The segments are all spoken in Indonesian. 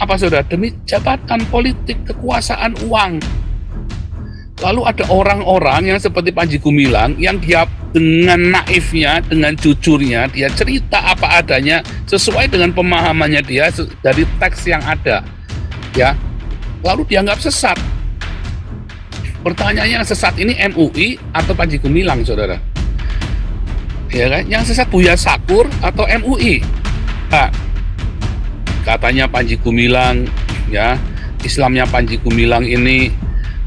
Apa saudara? Demi jabatan politik, kekuasaan, uang. Lalu ada orang-orang yang seperti Panji Gumilang yang dia dengan naifnya, dengan jujurnya, dia cerita apa adanya sesuai dengan pemahamannya dia dari teks yang ada, ya. Lalu dianggap sesat. Pertanyaannya, yang sesat ini MUI atau Panji Gumilang, saudara? Ya kan? Yang sesat Buya Sakur atau MUI? Nah, katanya Panji Gumilang, ya, Islamnya Panji Gumilang ini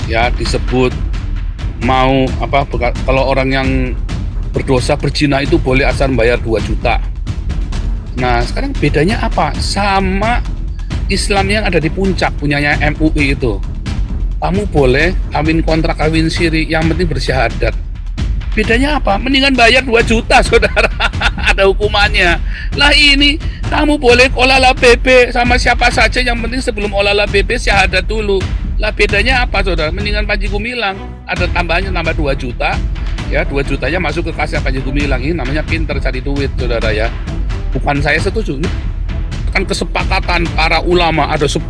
ya disebut mau apa, kalau orang yang berdosa berzina itu boleh asal bayar 2 juta. Nah, sekarang bedanya apa sama Islam yang ada di puncak punyanya MUI itu? Kamu boleh kawin kontrak, kawin siri, yang penting bersyahadat. Bedanya apa? Mendingan bayar 2 juta, saudara. Ada hukumannya. Lah ini, kamu boleh olala BP sama siapa saja, yang penting sebelum olala BP syahadat dulu. Lah bedanya apa, saudara? Mendingan Panji Gumilang. Ada tambahannya, tambah 2 juta. Ya, 2 jutanya masuk ke kasnya Panji Gumilang. Ini namanya pinter cari duit, saudara ya. Bukan saya setuju. Ini kan kesepakatan para ulama, ada 10.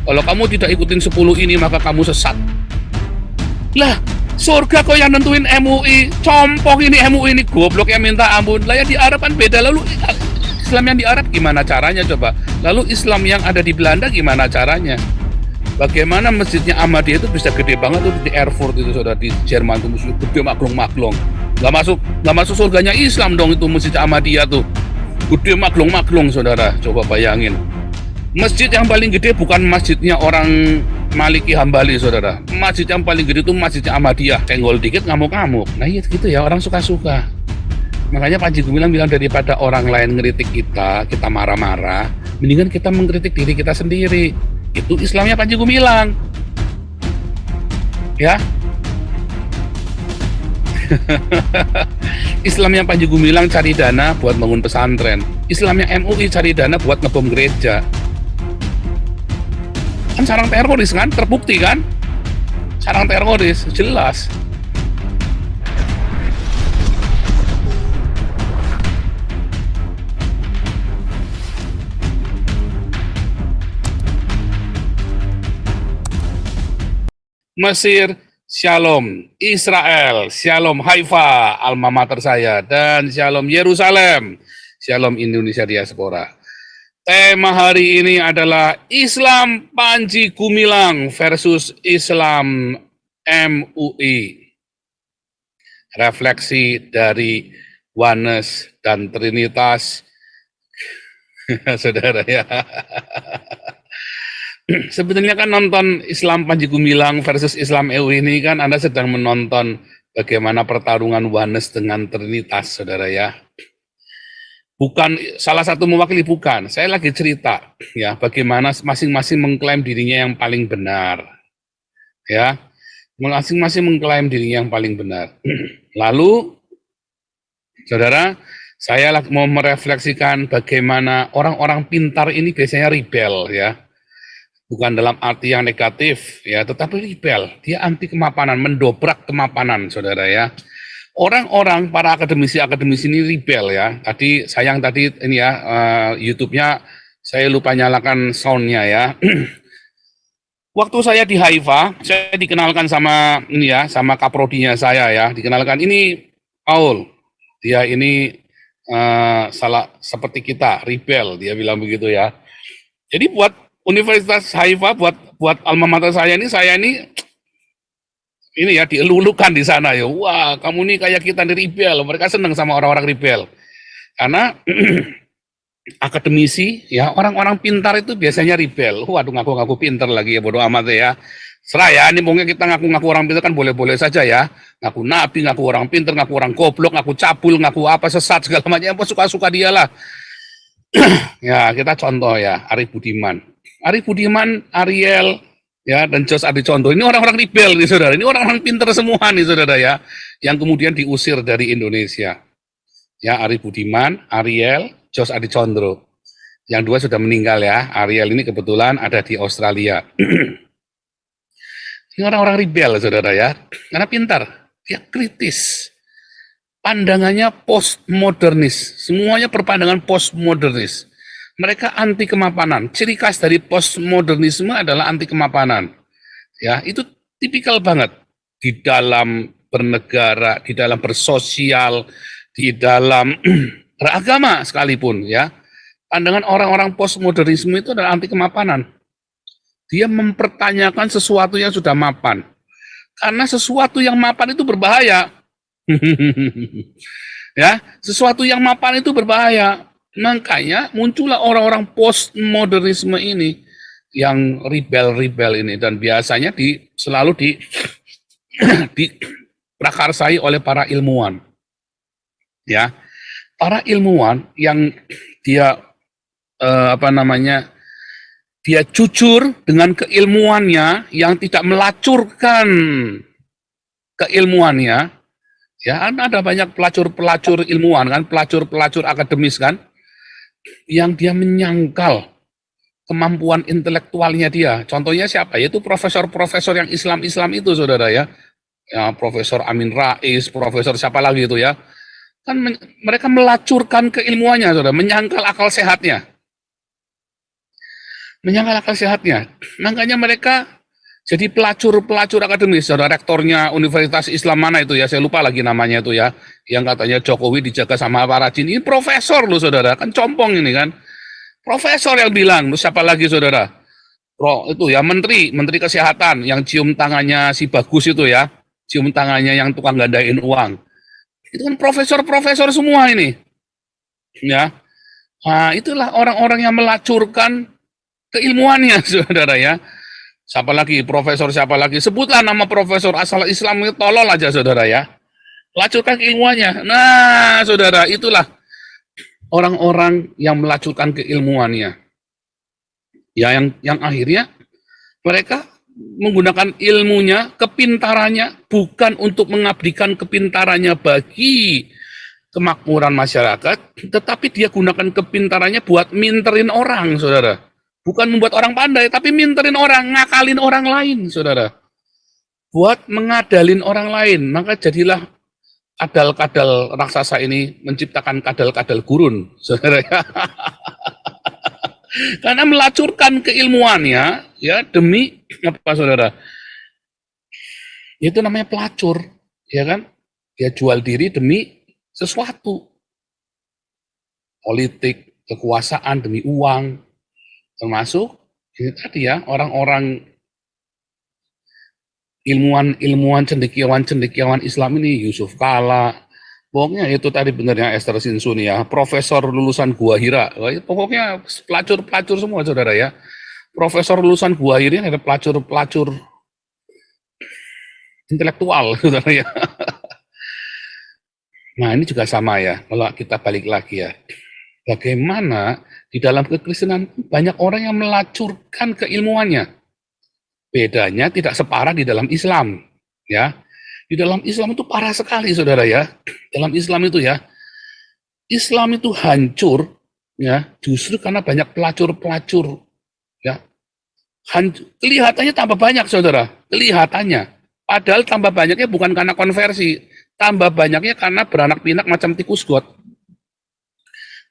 Kalau kamu tidak ikutin 10 ini, maka kamu sesat. Lah, surga kok yang nentuin MUI, compong ini MUI ini, goblok yang minta ampun. Lah yang di Arab kan beda. Lalu Islam yang di Arab gimana caranya coba? Lalu Islam yang ada di Belanda gimana caranya? Bagaimana masjidnya Ahmadiyah itu bisa gede banget tuh di Erfurt itu, saudara, di Jerman tuh, masjid gede maklong-maklong. Gak masuk surganya Islam dong itu masjid Ahmadiyah tuh. Gede maklong-maklong, saudara. Coba bayangin. Masjid yang paling gede bukan masjidnya orang Maliki Hambali, saudara. Masjid yang paling gede itu masjidnya Ahmadiyah. Tenggol dikit ngamuk-ngamuk. Nah iya gitu ya, orang suka-suka. Makanya Panji Gumilang bilang, daripada orang lain ngeritik kita marah-marah, mendingan kita mengkritik diri kita sendiri. Itu Islamnya Panji Gumilang. Ya. Islamnya Panji Gumilang cari dana buat bangun pesantren. Islamnya MUI cari dana buat ngebom gereja. Kan sarang teroris kan, terbukti kan, sarang teroris jelas. Mesir Shalom, Israel Shalom, Haifa alma mater saya, dan Shalom Yerusalem, Shalom Indonesia Diaspora. Tema hari ini adalah Islam Panji Gumilang versus Islam MUI. Refleksi dari Oneness dan Trinitas. Saudara ya. Sebenarnya kan nonton Islam Panji Gumilang versus Islam MUI ini kan Anda sedang menonton bagaimana pertarungan Oneness dengan Trinitas, saudara ya. Bukan salah satu mewakili, bukan. Saya lagi cerita ya bagaimana masing-masing mengklaim dirinya yang paling benar. Ya. Masing-masing mengklaim dirinya yang paling benar. Lalu saudara, saya mau merefleksikan bagaimana orang-orang pintar ini biasanya rebel ya. Bukan dalam arti yang negatif ya, tetapi rebel. Dia anti kemapanan, mendobrak kemapanan, saudara ya. Orang-orang, para akademisi ini rebel ya. Tadi sayang tadi ini ya, YouTube-nya saya lupa nyalakan sound-nya ya. Waktu saya di Haifa, saya dikenalkan sama ini ya, sama kaprodinya saya ya, dikenalkan ini Paul. Dia ini salah seperti kita, rebel, dia bilang begitu ya. Jadi buat Universitas Haifa, buat alma mater saya ini ya dielulukan di sana ya. Wah, kamu nih kayak kita nih rebel. Mereka senang sama orang-orang rebel. Karena akademisi ya, orang-orang pintar itu biasanya rebel. Waduh, ngaku-ngaku pintar lagi ya, bodoh amat ya. Serah ya, ini mungkin kita ngaku-ngaku orang pintar kan boleh-boleh saja ya. Ngaku nabi, ngaku orang pintar, ngaku orang goblok, ngaku cabul, ngaku apa sesat segala macam, apa suka-suka dia lah. Ya, kita contoh ya, Arif Budiman, Ariel, ya, dan Jos Adiconto. Ini orang-orang rebel nih, saudara. Ini orang-orang pintar semua nih, saudara ya, yang kemudian diusir dari Indonesia. Ya, Arif Budiman, Ariel, Jos Adiconto. Yang dua sudah meninggal ya. Ariel ini kebetulan ada di Australia. Ini orang-orang rebel, saudara ya. Karena pintar, dia kritis. Pandangannya postmodernis. Semuanya perpandangan postmodernis. Mereka anti kemapanan. Ciri khas dari postmodernisme adalah anti kemapanan. Ya, itu tipikal banget di dalam bernegara, di dalam bersosial, di dalam beragama sekalipun ya. Pandangan orang-orang postmodernisme itu adalah anti kemapanan. Dia mempertanyakan sesuatu yang sudah mapan. Karena sesuatu yang mapan itu berbahaya. Ya, sesuatu yang mapan itu berbahaya. Makanya muncullah orang-orang postmodernisme ini yang rebel-rebel ini, dan biasanya selalu diprakarsai oleh para ilmuwan. Ya, para ilmuwan yang dia dia jujur dengan keilmuannya, yang tidak melacurkan keilmuannya. Ya, ada banyak pelacur-pelacur ilmuwan kan, pelacur-pelacur akademis kan, yang dia menyangkal kemampuan intelektualnya dia. Contohnya siapa? Yaitu profesor-profesor yang Islam-Islam itu, saudara ya. Ya, Profesor Amin Rais, profesor siapa lagi itu ya. Kan mereka melacurkan keilmuannya, saudara, menyangkal akal sehatnya. Menyangkal akal sehatnya. Makanya mereka jadi pelacur-pelacur akademis. Saudara, rektornya Universitas Islam mana itu ya, saya lupa lagi namanya itu ya, yang katanya Jokowi dijaga sama para jin. Ini profesor loh, saudara, kan compong ini kan. Profesor yang bilang, terus siapa lagi, saudara? Itu ya, Menteri Kesehatan yang cium tangannya si Bagus itu ya, cium tangannya yang tukang gandain uang. Itu kan profesor-profesor semua ini. Ya. Nah, itulah orang-orang yang melacurkan keilmuannya, saudara ya. Siapa lagi? Profesor siapa lagi? Sebutlah nama profesor asal Islam, itu tolol aja, saudara ya. Lacurkan keilmuannya. Nah, saudara, itulah orang-orang yang melacurkan keilmuannya. Ya, yang akhirnya mereka menggunakan ilmunya, kepintarannya, bukan untuk mengabdikan kepintarannya bagi kemakmuran masyarakat, tetapi dia gunakan kepintarannya buat minterin orang, saudara. Bukan membuat orang pandai, tapi minterin orang, ngakalin orang lain, saudara. Buat mengadalin orang lain. Maka jadilah kadal-kadal raksasa ini menciptakan kadal-kadal gurun, saudara. Karena melacurkan keilmuannya, ya, demi apa, saudara? Itu namanya pelacur, ya kan? Dia jual diri demi sesuatu. Politik, kekuasaan demi uang, termasuk ini tadi ya, orang-orang ilmuwan cendekiawan Islam ini, Yusuf Kala, pokoknya itu tadi benernya Esther Sinsuni ya, profesor lulusan Gua Hira, pokoknya pelacur-pelacur semua, saudara ya. Profesor lulusan Gua Hira ini ada pelacur-pelacur intelektual, saudara ya. Nah, ini juga sama ya, kalau kita balik lagi ya. Bagaimana di dalam kekristenan banyak orang yang melacurkan keilmuannya. Bedanya tidak separah di dalam Islam, ya. Di dalam Islam itu parah sekali, saudara ya. Dalam Islam itu ya, Islam itu hancur, ya, justru karena banyak pelacur-pelacur, ya. Kelihatannya tambah banyak, saudara. Kelihatannya. Padahal tambah banyaknya bukan karena konversi, tambah banyaknya karena beranak pinak macam tikus got.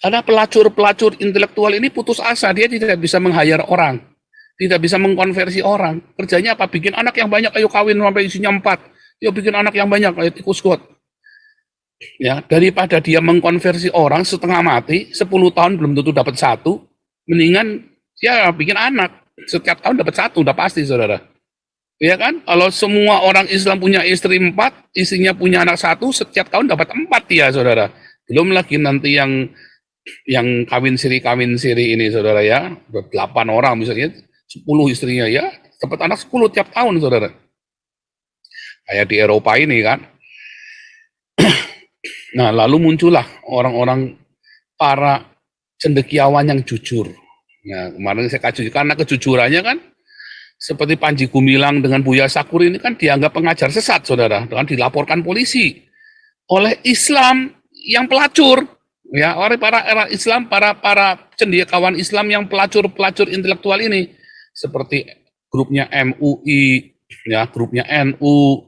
Karena pelacur-pelacur intelektual ini putus asa, dia tidak bisa meng-hire orang, tidak bisa mengkonversi orang. Kerjanya apa? Bikin anak yang banyak, ayo kawin sampai isinya 4. Yuk bikin anak yang banyak, ayo tikus got. Ya, daripada dia mengkonversi orang setengah mati, 10 tahun belum tentu dapat 1, mendingan dia bikin anak. Setiap tahun dapat 1, udah pasti, saudara. Ya kan? Kalau semua orang Islam punya istri 4, istrinya punya anak 1, setiap tahun dapat 4 ya, saudara. Belum lagi nanti yang kawin siri ini, saudara ya, 8 orang misalnya, 10 istrinya ya, dapat anak 10 tiap tahun, saudara. Kayak di Eropa ini kan. Nah, lalu muncullah orang-orang para cendekiawan yang jujur. Nah, kemarin saya kaji, karena kejujurannya kan, seperti Panji Gumilang dengan Buya Sakur ini kan dianggap pengajar sesat, saudara, dengan dilaporkan polisi oleh Islam yang pelacur. Ya, oleh para Islam, para cendekiawan Islam yang pelacur-pelacur intelektual ini, seperti grupnya MUI, ya, grupnya NU,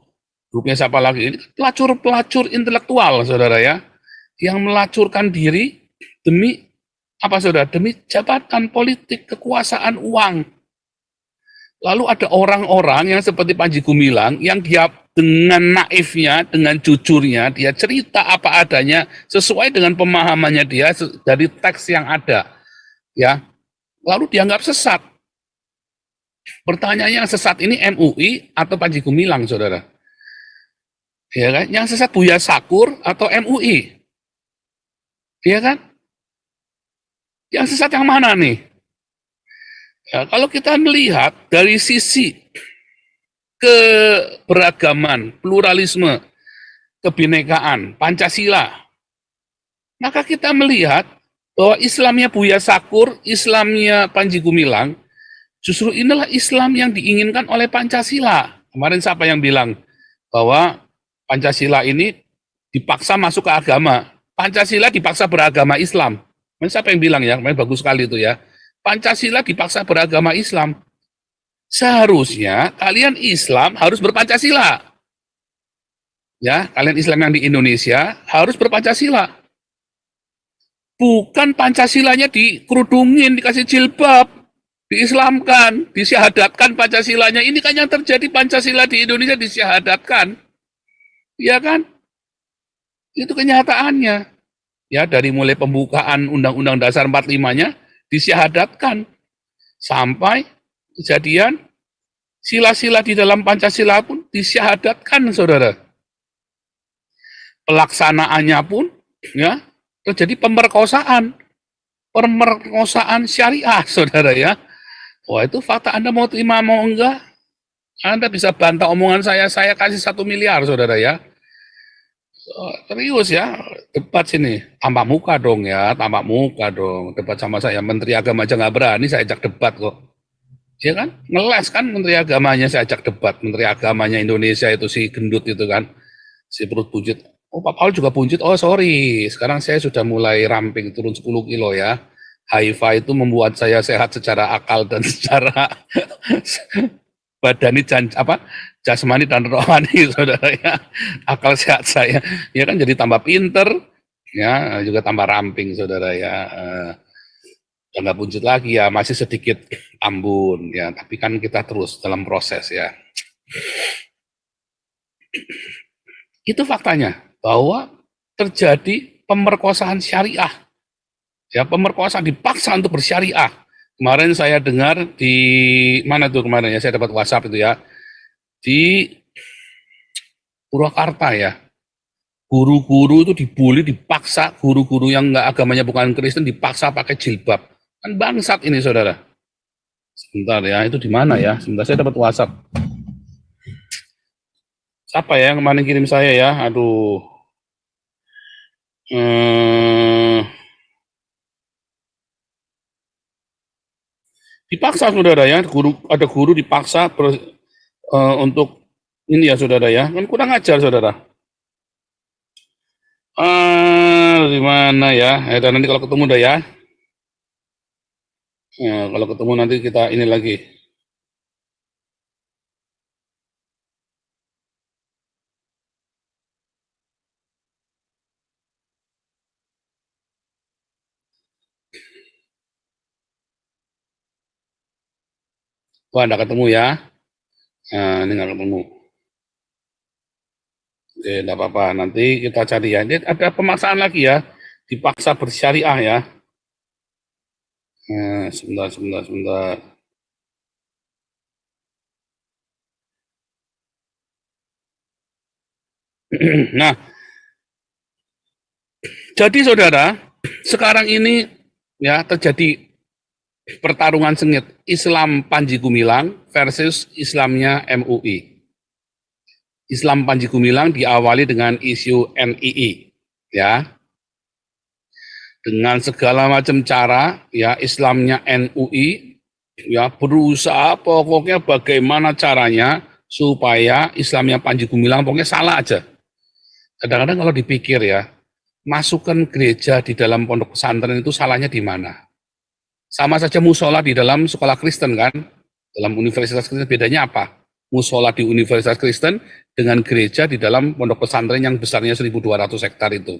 grupnya siapa lagi, ini pelacur-pelacur intelektual, saudara ya, yang melacurkan diri demi Apa saudara? Demi jabatan politik, kekuasaan, uang. Lalu ada orang-orang yang seperti Panji Gumilang yang dia dengan naifnya, dengan jujurnya, dia cerita apa adanya sesuai dengan pemahamannya dia dari teks yang ada, ya. Lalu dianggap sesat. Pertanyaannya yang sesat ini MUI atau Panji Gumilang, saudara? Ya kan? Yang sesat Buya Sakur atau MUI? Ya kan? Yang sesat yang mana nih? Ya, kalau kita melihat dari sisi keberagaman, pluralisme, kebinekaan, Pancasila, maka kita melihat bahwa Islamnya Buya Sakur, Islamnya Panji Gumilang, justru inilah Islam yang diinginkan oleh Pancasila. Kemarin siapa yang bilang bahwa Pancasila ini dipaksa masuk ke agama, Pancasila dipaksa beragama Islam. Siapa yang bilang ya? Kemarin bagus sekali itu ya. Pancasila dipaksa beragama Islam. Seharusnya kalian Islam harus berpancasila. Ya, kalian Islam yang di Indonesia harus berpancasila. Bukan Pancasilanya dikerudungin, dikasih jilbab, diislamkan, disyahadatkan Pancasilanya. Ini kan yang terjadi, Pancasila di Indonesia disyahadatkan. Ya kan? Itu kenyataannya. Ya, dari mulai pembukaan Undang-Undang Dasar 45-nya disyahadatkan sampai kejadian sila-sila di dalam Pancasila pun disyahadatkan, saudara. Pelaksanaannya pun ya terjadi pemerkosaan syariah, saudara ya. Wah, itu fakta. Anda mau terima mau enggak? Anda bisa bantah omongan saya kasih 1 miliar, saudara ya. Serius ya, debat sini, tambah muka dong ya, tambah muka dong, debat sama saya, Menteri Agama aja nggak berani, saya ajak debat kok. Ya kan, ngeles kan Menteri Agamanya saya ajak debat, Menteri Agamanya Indonesia itu si gendut itu kan, si perut buncit. Oh, Pak Paul juga buncit, oh sorry, sekarang saya sudah mulai ramping, turun 10 kilo ya. HIV itu membuat saya sehat secara akal dan secara badani jasmani dan rohani, saudara ya. Akal sehat saya ya kan jadi tambah pinter ya, juga tambah ramping, saudara ya. Nggak buncit lagi ya, masih sedikit ambun ya, tapi kan kita terus dalam proses ya. Itu faktanya bahwa terjadi pemerkosaan syariah ya, pemerkosaan dipaksa untuk bersyariah. Kemarin saya dengar di mana tuh kemarin ya, saya dapat WhatsApp itu ya, di Purwakarta ya, guru-guru itu dibully, dipaksa, guru-guru yang nggak agamanya bukan Kristen dipaksa pakai jilbab. Kan bangsat ini, saudara. Sebentar ya, itu di mana ya? Sebentar, saya dapat WhatsApp. Siapa ya yang kemarin kirim saya ya? Aduh. Dipaksa, saudara ya, ada guru dipaksa untuk ini ya, saudara ya, kan kurang ajar, saudara. Di mana ya? Dan nanti kalau ketemu dah ya. Ya, kalau ketemu nanti kita ini lagi. Wah, enggak ketemu ya. Nah, ini enggak ketemu. Oke, enggak apa-apa. Nanti kita cari ya. Ini ada pemaksaan lagi ya. Dipaksa bersyariah ya. Nah, sebentar. Nah, jadi saudara, sekarang ini ya terjadi pertarungan sengit Islam Panji Gumilang versus Islamnya MUI. Islam Panji Gumilang diawali dengan isu NII, ya, dengan segala macam cara, ya, Islamnya NUI, ya, berusaha pokoknya bagaimana caranya supaya Islamnya Panji Gumilang pokoknya salah aja. Kadang-kadang kalau dipikir ya, masukkan gereja di dalam pondok pesantren itu salahnya di mana? Sama saja musola di dalam sekolah Kristen kan, dalam universitas Kristen, bedanya apa? Musola di universitas Kristen dengan gereja di dalam pondok pesantren yang besarnya 1.200 hektar itu.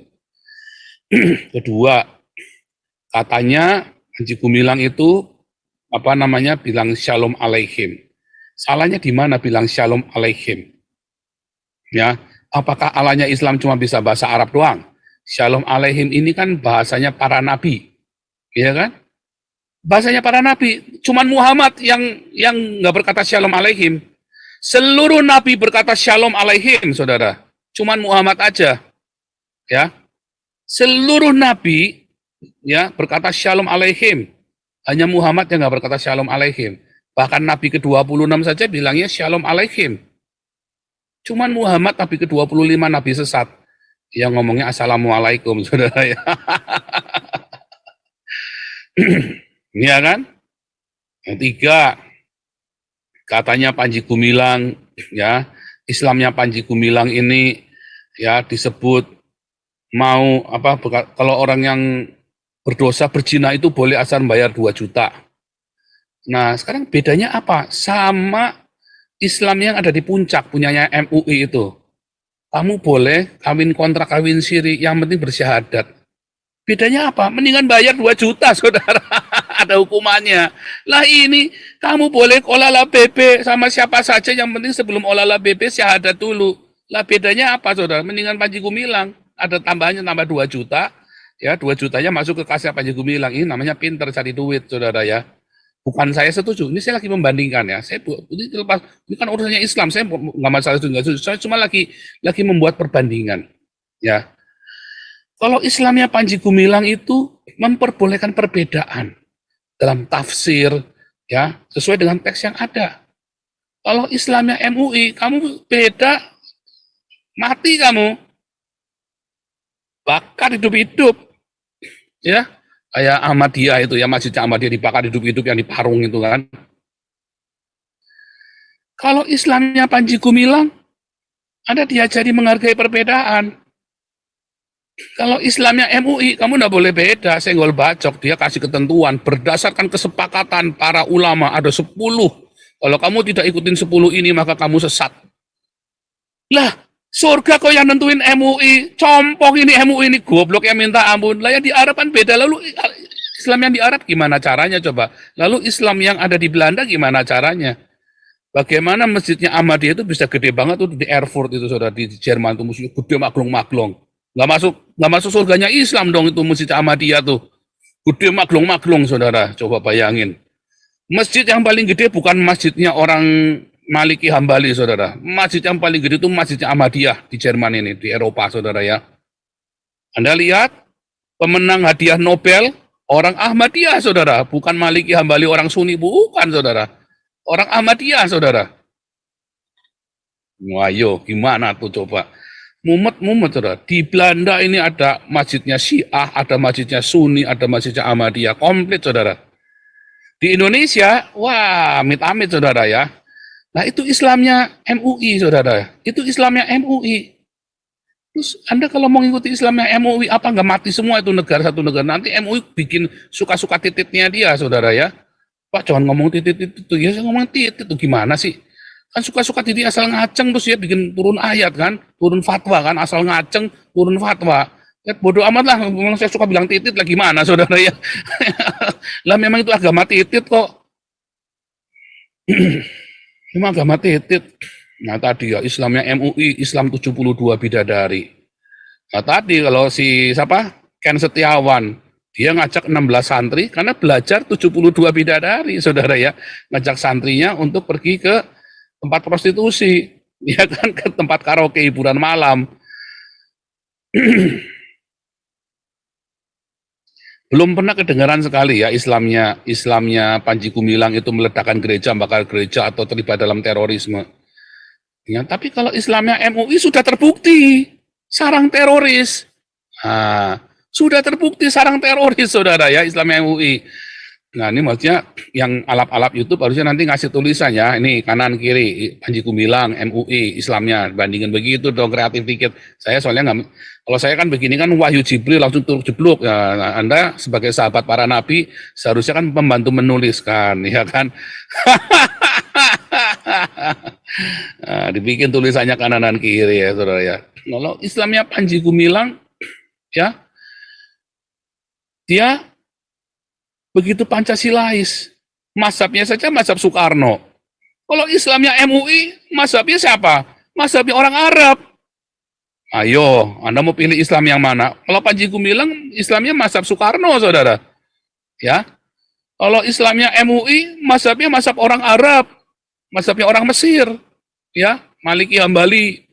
Kedua, Katanya Panji Gumilang itu bilang Shalom Aleihim. Salahnya di mana bilang Shalom Aleihim? Ya, apakah Allahnya Islam cuma bisa bahasa Arab doang? Shalom Aleihim ini kan bahasanya para nabi, ya kan? Bahasanya para nabi. Cuman Muhammad yang nggak berkata Shalom Aleihim. Seluruh nabi berkata Shalom Aleihim, saudara. Cuman Muhammad aja, ya. Seluruh nabi ya berkata Shalom Aleihim. Hanya Muhammad yang nggak berkata Shalom Aleihim. Bahkan Nabi ke-26 saja bilangnya Shalom Aleihim. Cuman Muhammad Nabi ke-25 Nabi sesat yang ngomongnya Assalamualaikum, saudara ya. Iya kan? Yang tiga, katanya Panji Gumilang, ya, Islamnya Panji Gumilang ini ya disebut mau kalau orang yang berdosa berzina itu boleh asal bayar 2 juta. Nah, sekarang bedanya apa? Sama Islam yang ada di puncak, punyanya MUI itu. Kamu boleh kawin kontrak, kawin siri, yang penting bersyahadat. Bedanya apa? Mendingan bayar 2 juta, saudara. Ada hukumannya. Lah ini, kamu boleh olala BP sama siapa saja, yang penting sebelum olala BP syahadat dulu. Lah bedanya apa, saudara? Mendingan Panji Gumilang. Ada tambahannya, tambah 2 juta. Ya, 2 jutanya masuk ke kasnya Panji Gumilang. Ini namanya pinter cari duit, saudara ya. Bukan saya setuju, ini saya lagi membandingkan ya. Ini kan urusannya Islam, saya nggak masalah itu, saya cuma lagi membuat perbandingan. Ya, kalau Islamnya Panji Gumilang itu memperbolehkan perbedaan dalam tafsir, ya sesuai dengan teks yang ada. Kalau Islamnya MUI, kamu beda, mati kamu, bakar hidup-hidup, ya. Kayak Ahmadiyah itu ya, masjidnya Ahmadiyah dibakar hidup-hidup yang di Parung itu kan. Kalau Islamnya Panji Gumilang, Anda diajari menghargai perbedaan. Kalau Islamnya MUI, kamu nggak boleh beda, senggol bacok, dia kasih ketentuan, berdasarkan kesepakatan para ulama, ada 10. Kalau kamu tidak ikutin 10 ini, maka kamu sesat. Lah, surga kok yang nentuin MUI, compong ini MUI ini, goblok yang minta ampun. Lah yang di Arab kan beda, lalu Islam yang di Arab gimana caranya coba? Lalu Islam yang ada di Belanda gimana caranya? Bagaimana masjidnya Ahmadiyah itu bisa gede banget tuh di Erfurt itu, saudara, di Jerman tuh masjidnya gede maglong-maglong. Nggak masuk surganya Islam dong itu masjid Ahmadiyah tuh. Gede maglong-maglong, saudara, coba bayangin. Masjid yang paling gede bukan masjidnya orang Maliki Hambali, saudara. Masjid yang paling gede itu masjidnya Ahmadiyah di Jerman ini, di Eropa, saudara ya. Anda lihat, pemenang hadiah Nobel, orang Ahmadiyah, saudara. Bukan Maliki Hambali, orang Sunni, bukan, saudara. Orang Ahmadiyah, saudara. Wah, yo, gimana tuh coba? Mumet, saudara. Di Belanda ini ada masjidnya Syiah, ada masjidnya Sunni, ada masjidnya Ahmadiyah, komplit, saudara. Di Indonesia, wah, amit-amit, saudara ya. Nah, itu Islamnya MUI, saudara. Itu Islamnya MUI. Terus Anda kalau mau ngikuti Islamnya MUI, apa nggak mati semua itu negara satu negara? Nanti MUI bikin suka-suka tititnya dia, saudara ya. Pak, jangan ngomong titit itu. Ya, saya ngomong titit itu gimana sih? Kan suka-suka titit asal ngaceng, terus ya bikin turun ayat kan, turun fatwa kan, asal ngaceng, turun fatwa. Ya, bodoh amat lah, memang saya suka bilang titit lah gimana, saudara ya. Lah memang itu agama titit kok. Memang agama titit. Nah tadi ya, Islamnya MUI, Islam 72 bidadari. Nah tadi kalau si Ken Setiawan, dia ngajak 16 santri karena belajar 72 bidadari, saudara ya. Ngajak santrinya untuk pergi ke tempat prostitusi, ya kan, ke tempat karaoke hiburan malam. Belum pernah kedengaran sekali ya Islamnya Panji Gumilang itu meledakkan gereja, bakar gereja atau terlibat dalam terorisme. Ya, tapi kalau Islamnya MUI sudah terbukti sarang teroris. Nah, sudah terbukti sarang teroris, saudara ya, Islamnya MUI. Nah, ini maksudnya yang alap-alap YouTube harusnya nanti ngasih tulisan ya, ini kanan kiri Panji Gumilang, MUI, Islamnya, bandingin begitu dong, kreatif dikit. Saya soalnya nggak, kalau saya kan begini kan wahyu Jibril langsung turun jeblok. Ya, nah, Anda sebagai sahabat para nabi seharusnya kan membantu menuliskan, ya kan? Nah, dibikin tulisannya kanan dan kiri ya, saudara ya. Kalau Islamnya Panji Gumilang, ya, dia begitu Pancasilais. Mazhabnya saja mazhab Soekarno. Kalau Islamnya MUI, mazhabnya siapa? Mazhabnya orang Arab. Ayo, Anda mau pilih Islam yang mana? Kalau Panji Gumilang, Islamnya mazhab Soekarno, saudara. Ya, kalau Islamnya MUI, mazhabnya mazhab orang Arab, mazhabnya orang Mesir. Ya, Maliki Hambali.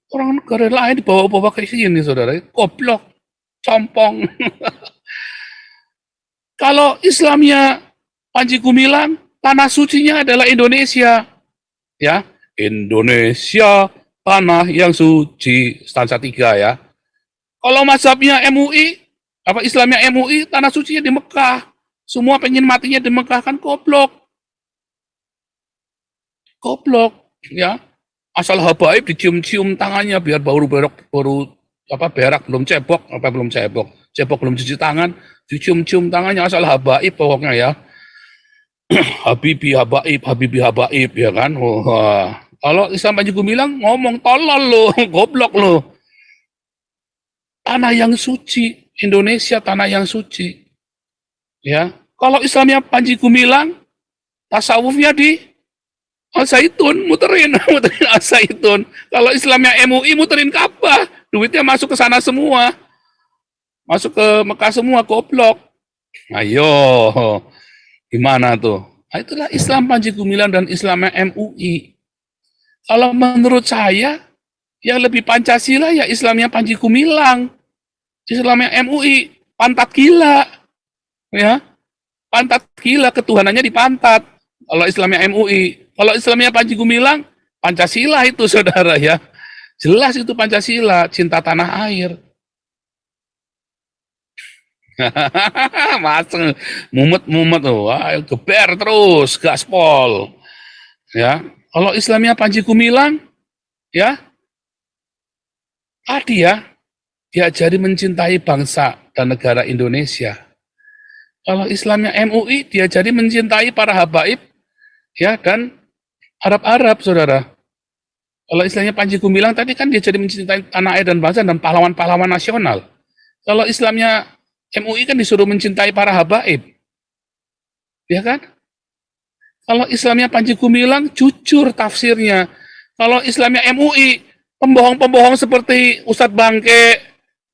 Orang negara lain dibawa-bawa ke sini, saudara. Goblok, compong. Kalau Islamnya Panji Gumilang, tanah sucinya adalah Indonesia. Ya, Indonesia, tanah yang suci, stansa 3 ya. Kalau mazhabnya MUI, apa Islamnya MUI, tanah sucinya di Mekah. Semua pengen matinya di Mekah, kan goblok. Goblok, ya. Asal habaib dicium-cium tangannya biar baru berak belum cebok, cebok belum cuci tangan, dicium-cium tangannya asal habaib pokoknya ya. Habibi habaib ya kan. Wah. Kalau Islam Panji Gumilang ngomong tolol lo, goblok lo. Tanah yang suci, Indonesia tanah yang suci. Ya. Kalau Islamnya Panji Gumilang, tasawufnya di Al-Zaitun, muterin Al-Zaitun. Kalau Islamnya MUI muterin Ka'bah, duitnya masuk ke sana semua. Masuk ke Mekah semua, goblok. Ayo, gimana tuh? Nah, itulah Islam Panji Gumilang dan Islamnya MUI. Kalau menurut saya, yang lebih Pancasila ya Islamnya Panji Gumilang. Islamnya MUI, pantat gila. Ya, pantat gila, ketuhanannya di pantat. Kalau Islamnya MUI. Kalau Islamnya Panji Gumilang, Pancasila itu, saudara ya. Jelas itu Pancasila, cinta tanah air. Masuk, mumet tuh, geber terus, gaspol. Ya, kalau Islamnya Panji Gumilang, ya, tadi ya, diajari mencintai bangsa dan negara Indonesia. Kalau Islamnya MUI, diajari mencintai para habaib, ya, dan Arab-Arab, saudara. Kalau istilahnya Panji Gumilang tadi kan dia jadi mencintai tanah air dan bangsa dan pahlawan-pahlawan nasional. Kalau Islamnya MUI kan disuruh mencintai para habaib. Ya kan? Kalau Islamnya Panji Gumilang jujur tafsirnya. Kalau Islamnya MUI, pembohong-pembohong seperti Ustadz Bangke,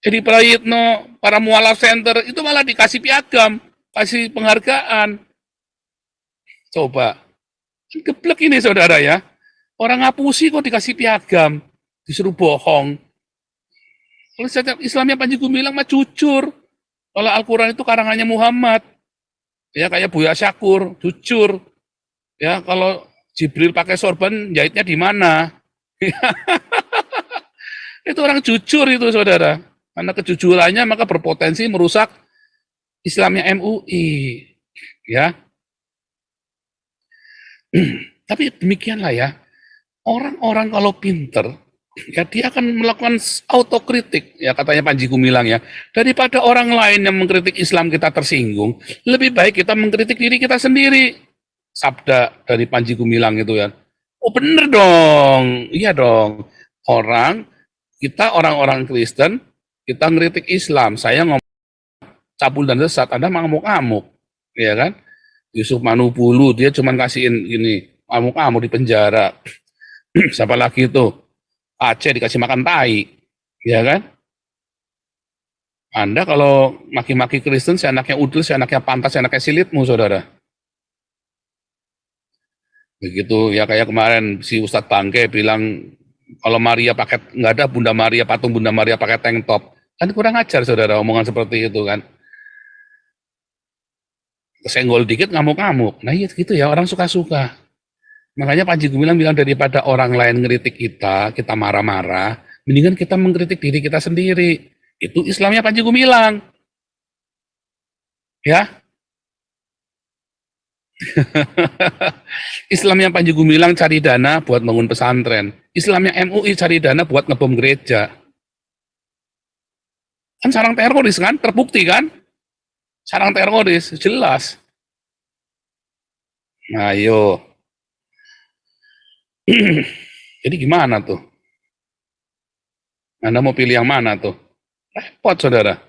Edi Prayitno, para mualaf center, itu malah dikasih piagam, kasih penghargaan. Coba. Geblek ini, saudara ya. Orang ngapusi kok dikasih piagam, disuruh bohong. Kalau Islamnya Panji Gumilang mah jujur. Kalau Al-Quran itu karangannya Muhammad. Ya kayak Buya Syakur, jujur. Ya kalau Jibril pakai sorban, jahitnya di mana? Itu orang jujur itu, saudara. Karena kejujurannya maka berpotensi merusak Islamnya MUI. Ya. Tapi demikianlah ya, orang-orang kalau pinter, ya dia akan melakukan autokritik, ya katanya Panji Gumilang ya. Daripada orang lain yang mengkritik Islam kita tersinggung, lebih baik kita mengkritik diri kita sendiri. Sabda dari Panji Gumilang itu ya. Oh bener dong, iya dong. Kita orang-orang Kristen, kita ngkritik Islam. Saya ngomong cabul dan sesat, Anda ngamuk-ngamuk, ya kan? Yusuf Manubulu, dia cuma kasihin ini, kamu di penjara. Siapa lagi itu? Aceh dikasih makan tai, ya kan? Anda kalau maki-maki Kristen, si anaknya udel, si anaknya pantas, si anaknya silitmu, saudara. Begitu ya kayak kemarin si Ustadz Bangke bilang kalau Maria pakai nggak ada Bunda Maria, patung Bunda Maria pakai tank top, kan kurang ajar, saudara, omongan seperti itu kan. Kesenggol dikit ngamuk-ngamuk. Nah iya gitu ya, orang suka-suka. Makanya Panji Gumilang bilang daripada orang lain ngeritik kita marah-marah, mendingan kita mengkritik diri kita sendiri. Itu Islamnya Panji Gumilang. Ya. Islamnya Panji Gumilang cari dana buat bangun pesantren. Islamnya MUI cari dana buat ngebom gereja. Kan sarang teroris kan, terbukti kan? Sarang teroris, jelas. Nah, ayo. Jadi gimana tuh? Anda mau pilih yang mana tuh? Repot, saudara.